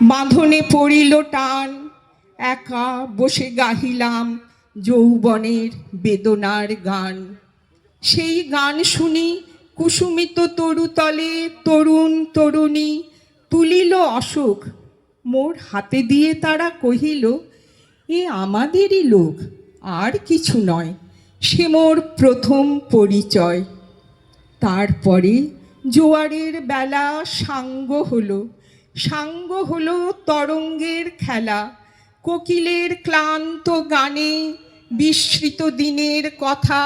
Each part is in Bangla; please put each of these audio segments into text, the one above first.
বাঁধনে পড়িল টান, একা বসে গাহিলাম যৌবনের বেদনার গান। সেই গান শুনি কুসুমিত তরুতলে তরুণ তরুণী তুলিল অশোক, মোর হাতে দিয়ে তারা কহিল, এ আমাদেরই লোক, আর কিছু নয়, সে মোর প্রথম পরিচয়। তারপরে জোয়ারের বেলা সাঙ্গ হলো তরঙ্গের খেলা, কোকিলের ক্লান্ত গানে বিস্মৃত দিনের কথা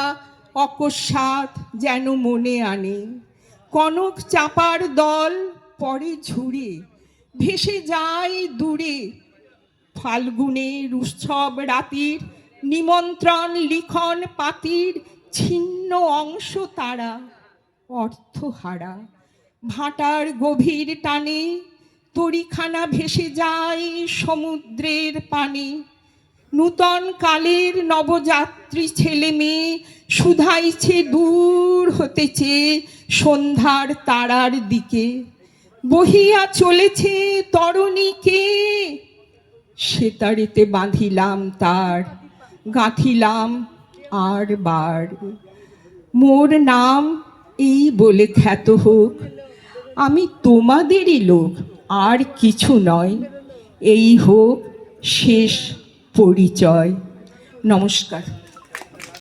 অকস্মাৎ যেন মনে আনে। কনক চাপার দল পরে ঝুড়ে ভেসে যায় দূরে, ফাল্গুনের উৎসব রাতির নিমন্ত্রণ লিখন পাতির ছিন্ন অংশ তারা অর্থহারা। ভাটার গভীর টানে তরিখানা ভেসে যায় সমুদ্রের পানে। নূতন কালের নবযাত্রী ছেলে মেয়ে শুধাইছে দূর হতেছে সন্ধ্যার তারার দিকে। বহিয়া চলেছে তরণীকে, সেতারেতে বাঁধিলাম তার, গাঁথিলাম আর বার। মোর নাম এই বলে খ্যাত হোক, আমি তোমাদেরই লোক, আর কিছু নয়, এই হোক শেষ পরিচয়। নমস্কার।